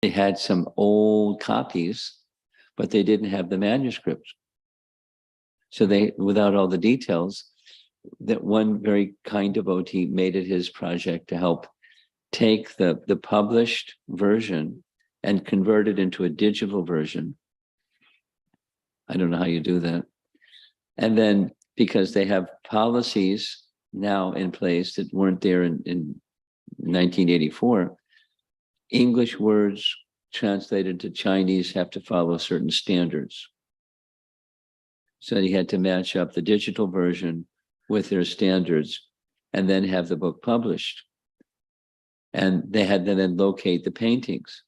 They had some old copies, but they didn't have the manuscripts. So they, without all the details, that one very kind devotee made it his project to help take the published version and convert it into a digital version. I don't know how you do that. And then, because they have policies now in place that weren't there in 1984, English words translated to Chinese have to follow certain standards. So he had to match up the digital version with their standards and then have the book published. And they had to then locate the paintings.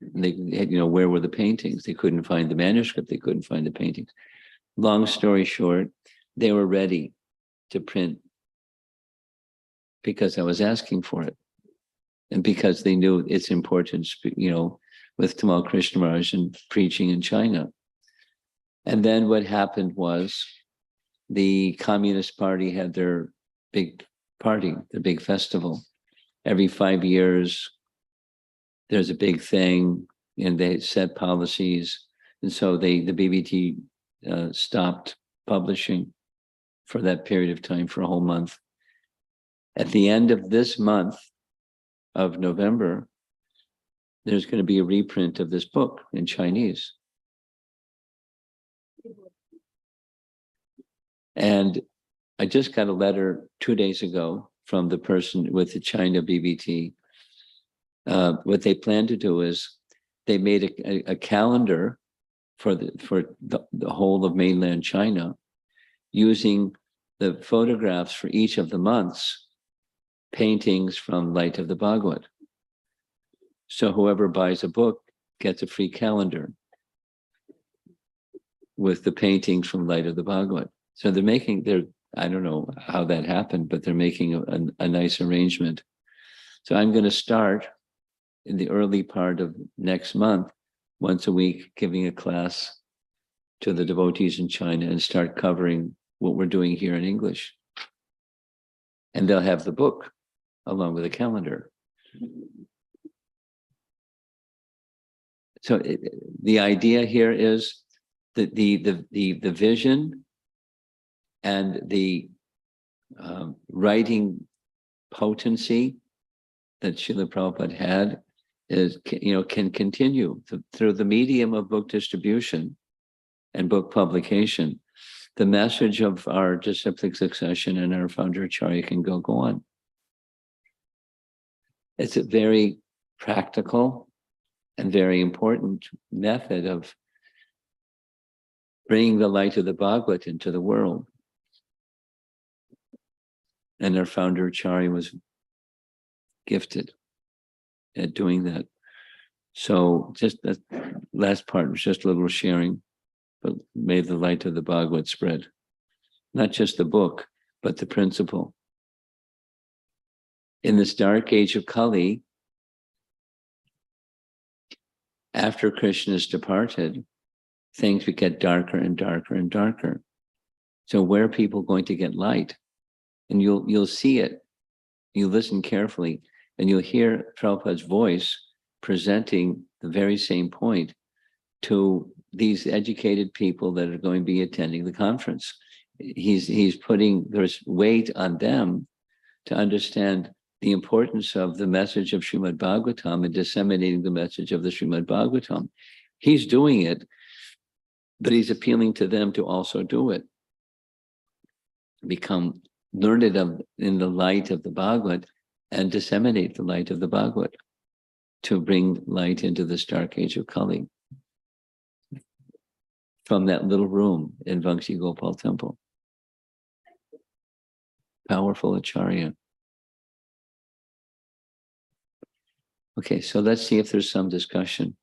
They had, where were the paintings? They couldn't find the manuscript. They couldn't find the paintings. Long story short, they were ready to print because I was asking for it. And because they knew its importance, with Tamal Krishna Maharaj and preaching in China. And then what happened was the Communist Party had their big party, the big festival. Every 5 years, there's a big thing, and they set policies. And so the BBT stopped publishing for that period of time, for a whole month. At the end of this month of November, there's going to be a reprint of this book in Chinese. And I just got a letter 2 days ago from the person with the China BBT. What they plan to do is they made a calendar for the whole of mainland China, using the photographs for each of the months, paintings from Light of the Bhagavat. So whoever buys a book gets a free calendar with the paintings from Light of the Bhagavat. So they're making I don't know how that happened, but they're making a nice arrangement. So I'm going to start in the early part of next month, once a week, giving a class to the devotees in China and start covering what we're doing here in English. And they'll have the book along with a calendar. So the idea here is that the vision and the writing potency that Srila Prabhupada had is, can continue through the medium of book distribution and book publication. The message of our disciplic succession and our founder Acharya can go on. It's a very practical and very important method of bringing the light of the Bhagavat into the world. And our founder Acharya was gifted at doing that. So just that last part was just a little sharing, but may the light of the Bhagavat spread. Not just the book, but the principle. In this dark age of Kali, after Krishna's departed, things get darker and darker and darker. So where are people going to get light? And you'll see it. You listen carefully, and you'll hear Prabhupada's voice presenting the very same point to these educated people that are going to be attending the conference. He's putting, there's weight on them to understand the importance of the message of Srimad Bhagavatam and disseminating the message of the Srimad Bhagavatam. He's doing it, but he's appealing to them to also do it. Become learned in the light of the Bhagavat and disseminate the light of the Bhagavat to bring light into this dark age of Kali. From that little room in Vangsi Gopal temple. Powerful Acharya. Okay, so let's see if there's some discussion.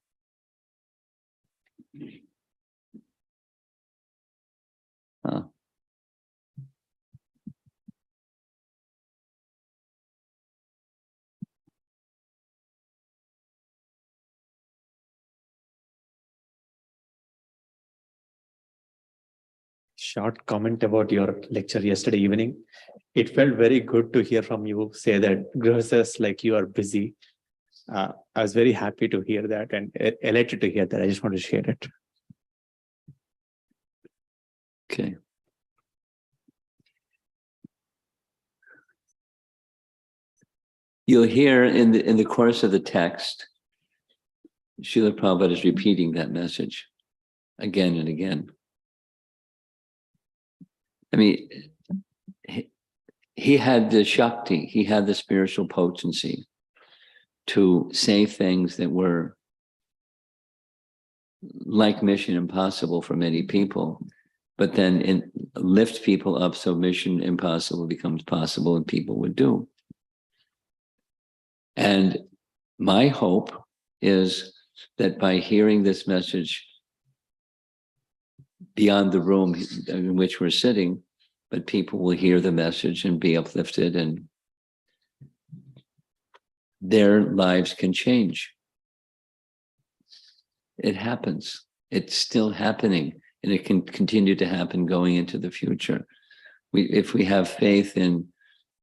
Short comment about your lecture yesterday evening. It felt very good to hear from you say that Grihasthas like you are busy. I was very happy to hear that and elated to hear that. I just want to share it. Okay. You'll hear in the course of the text, Srila Prabhupada is repeating that message again and again. I mean, he had the Shakti, he had the spiritual potency to say things that were like Mission Impossible for many people, but then lift people up so Mission Impossible becomes possible and people would do. And my hope is that by hearing this message beyond the room in which we're sitting, but people will hear the message and be uplifted and their lives can change. It happens. It's still happening, and it can continue to happen going into the future. If we have faith in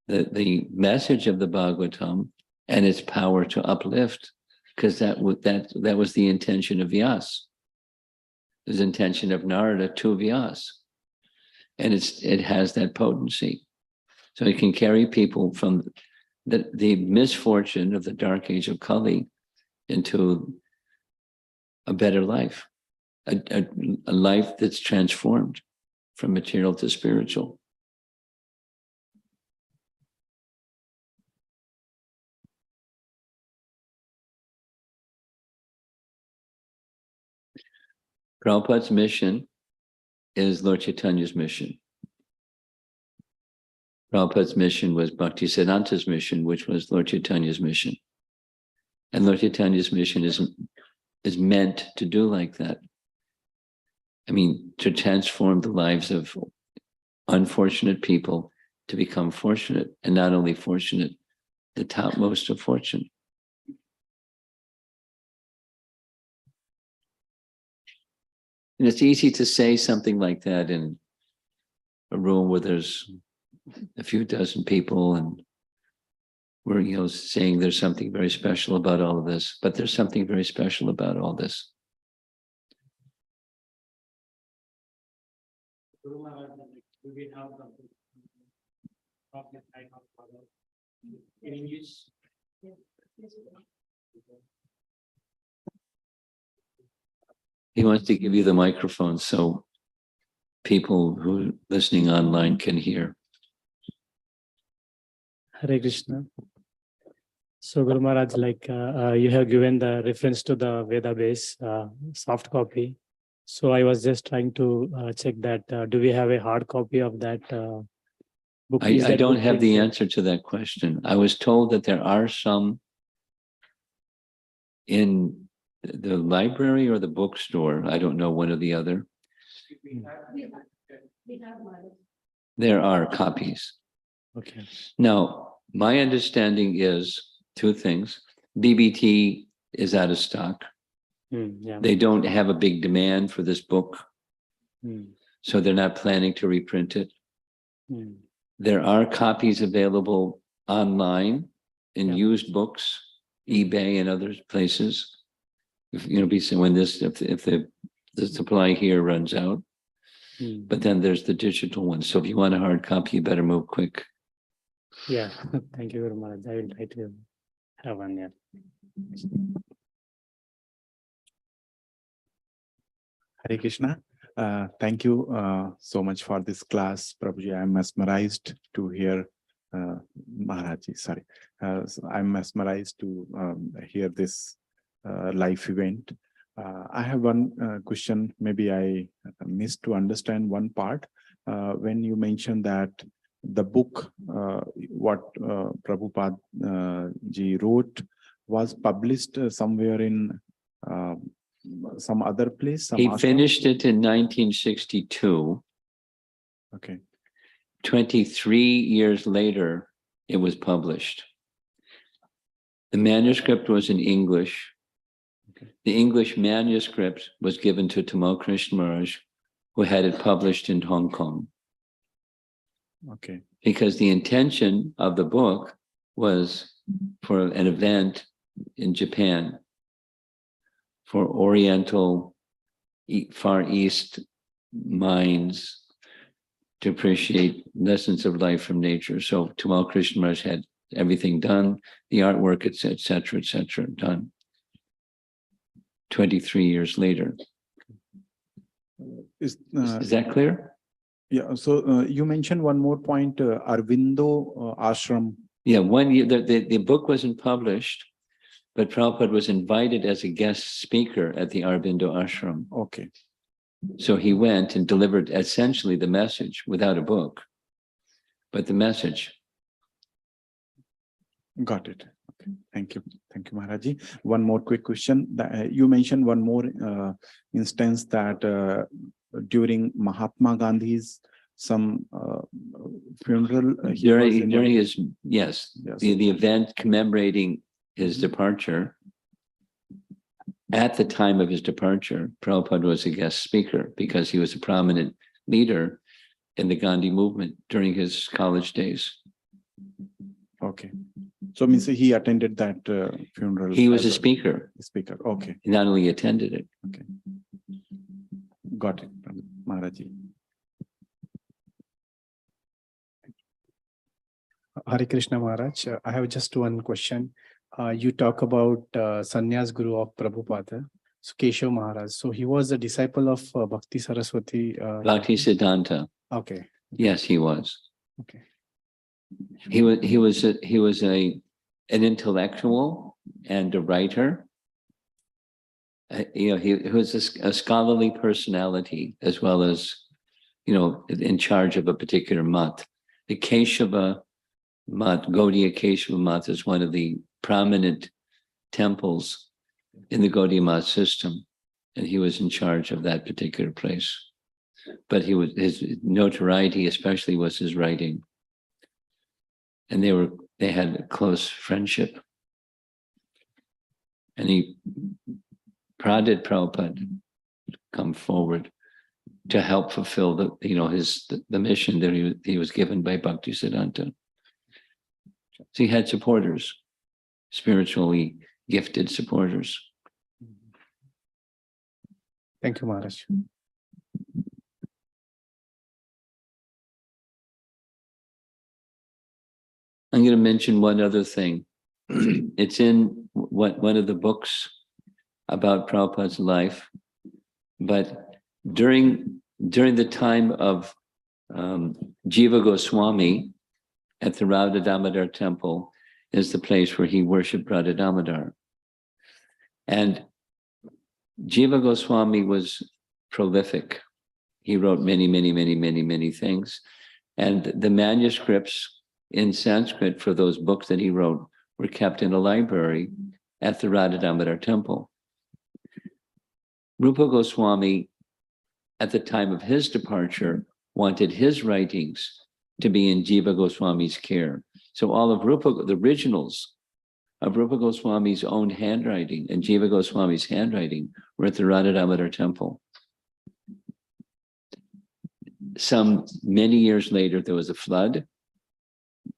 the message of the Bhagavatam and its power to uplift, because that was the intention of Vyas. It was the intention of Narada to Vyas. And it has that potency. So it can carry people from the misfortune of the dark age of Kali into a better life, a life that's transformed from material to spiritual. Prabhupada's mission is Lord Chaitanya's mission. Prabhupada's mission was Bhaktisiddhanta's mission, which was Lord Chaitanya's mission. And Lord Chaitanya's mission is meant to do like that. I mean, to transform the lives of unfortunate people to become fortunate, and not only fortunate, the topmost of fortune. And it's easy to say something like that in a room where there's a few dozen people and we're, saying there's something very special about all of this, but there's something very special about all this. He wants to give you the microphone so people who are listening online can hear. Hare Krishna. So Guru Maharaj, you have given the reference to the Veda base soft copy. So I was just trying to check that. Do we have a hard copy of that book? I don't have the answer to that question. I was told that there are some in the library or the bookstore. I don't know, one or the other. There are copies. Okay. Now, my understanding is two things. BBT is out of stock. Yeah. They don't have a big demand for this book. So they're not planning to reprint it. There are copies available online in used books, eBay and other places. If when if the supply here runs out. But then there's the digital one. So if you want a hard copy, you better move quick. Yeah. Thank you very much. I will try to have one. Yeah. Hare Krishna. Thank you so much for this class, Prabhuji. I'm mesmerized to hear Maharaji. Sorry, so I'm mesmerized to hear this live event. I have one question. Maybe I missed to understand one part when you mentioned that the book, what Prabhupada ji wrote, was published somewhere in some other place. He finished it in 1962. Okay. 23 years later, it was published. The manuscript was in English. Okay. The English manuscript was given to Tamal Krishna Maharaj, who had it published in Hong Kong. Okay. Because the intention of the book was for an event in Japan for Oriental, Far East minds to appreciate lessons of life from nature. So Tamal Krishna Maharaj had everything done, the artwork, et cetera, done. 23 years later. Is Is that clear? Yeah, so you mentioned one more point, Arvindo Ashram. Yeah, 1 year, the book wasn't published, but Prabhupada was invited as a guest speaker at the Aurobindo Ashram. Okay, So he went and delivered essentially the message without a book, but the message. got it. Okay, thank you, Maharaji. One more quick question. You mentioned one more instance that during Mahatma Gandhi's some funeral. During his, yes, Yes. the event commemorating his departure, at the time of his departure, Prabhupada was a guest speaker because he was a prominent leader in the Gandhi movement during his college days. Okay, so means he attended that funeral. He was as a speaker. Speaker. Okay, He not only attended it. okay, got it, Maharaji. Hare Krishna Maharaj, I have just one question. You talk about Sannyas Guru of Prabhupada, so Keshav Maharaj. So he was a disciple of Bhakti Saraswati. Bhakti Siddhanta. Okay. Yes, he was. Okay. He was an intellectual and a writer. He was a scholarly personality as well as, in charge of a particular mat. The Keshava mat, Gaudiya Keshava mat, is one of the prominent temples in the Gaudiya mat system, and he was in charge of that particular place. But his notoriety, especially, was his writing, and they had a close friendship. And he prodded Prabhupada to come forward to help fulfill the mission that he was given by Bhakti Siddhanta. So he had supporters, spiritually gifted supporters. Thank you, Maharaj. I'm going to mention one other thing. It's in one of the books about Prabhupada's life, but during the time of Jiva Goswami at the Radha Damodar temple is the place where he worshipped Radha Damodar. And Jiva Goswami was prolific. He wrote many things. And the manuscripts in Sanskrit for those books that he wrote were kept in a library at the Radha Damodar temple. Rupa Goswami, at the time of his departure, wanted his writings to be in Jiva Goswami's care. So all of the originals of Rupa Goswami's own handwriting and Jiva Goswami's handwriting were at the Radha Damodar temple. Many years later, there was a flood,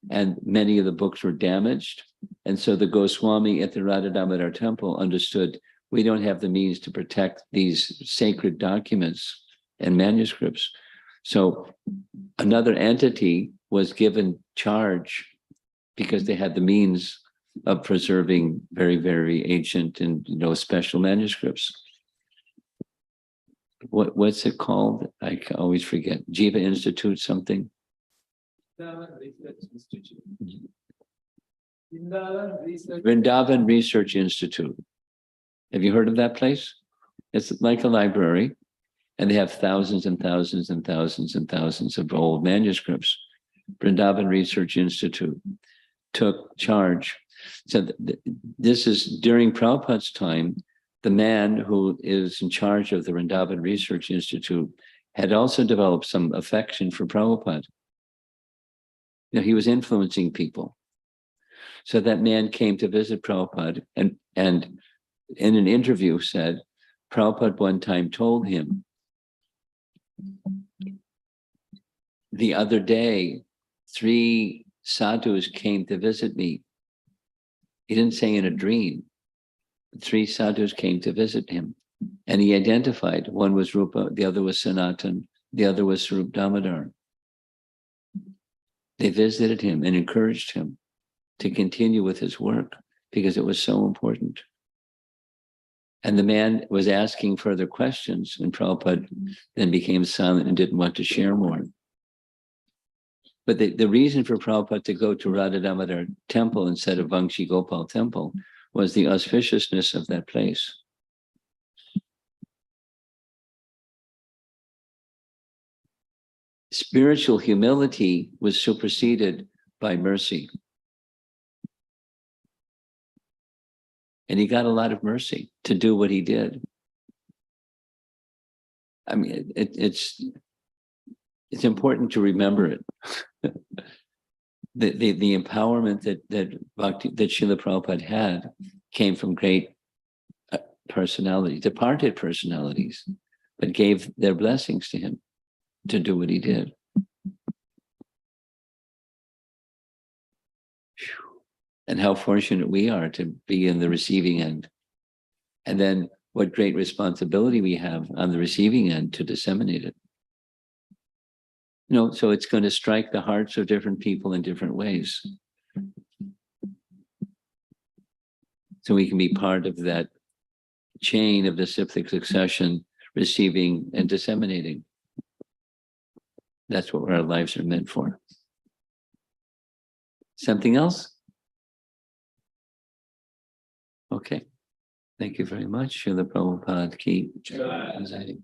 and many of the books were damaged. And so the Goswami at the Radha Damodar temple understood, we don't have the means to protect these sacred documents and manuscripts. So another entity was given charge because they had the means of preserving very ancient and special manuscripts. What's it called? I always forget. Jiva Institute something. Vrindavan Research Institute. Have you heard of that place? It's like a library, and they have thousands and thousands and thousands and thousands of old manuscripts. Vrindavan Research Institute took charge. So this is during Prabhupada's time. The man who is in charge of the Vrindavan Research Institute had also developed some affection for Prabhupada. He was influencing people. So that man came to visit Prabhupada and in an interview said, Prabhupada one time told him, the other day, 3 sadhus came to visit me. He didn't say in a dream. 3 sadhus came to visit him, and he identified one was Rupa, the other was Sanatan, the other was Sarup Damodar. They visited him and encouraged him to continue with his work because it was so important. And the man was asking further questions, and Prabhupada then became silent and didn't want to share more. But the reason for Prabhupada to go to Radha Damodar temple instead of Vangshi Gopal temple was the auspiciousness of that place. Spiritual humility was superseded by mercy. And he got a lot of mercy to do what he did. I mean, it's important to remember it. The empowerment that Srila Prabhupada had came from great personalities, departed personalities, but gave their blessings to him to do what he did. And how fortunate we are to be in the receiving end. And then what great responsibility we have on the receiving end to disseminate it. You know, so it's going to strike the hearts of different people in different ways. So we can be part of that chain of disciplic succession, receiving and disseminating. That's what our lives are meant for. Something else? Okay. Thank you very much. Srila Prabhupada ki jai.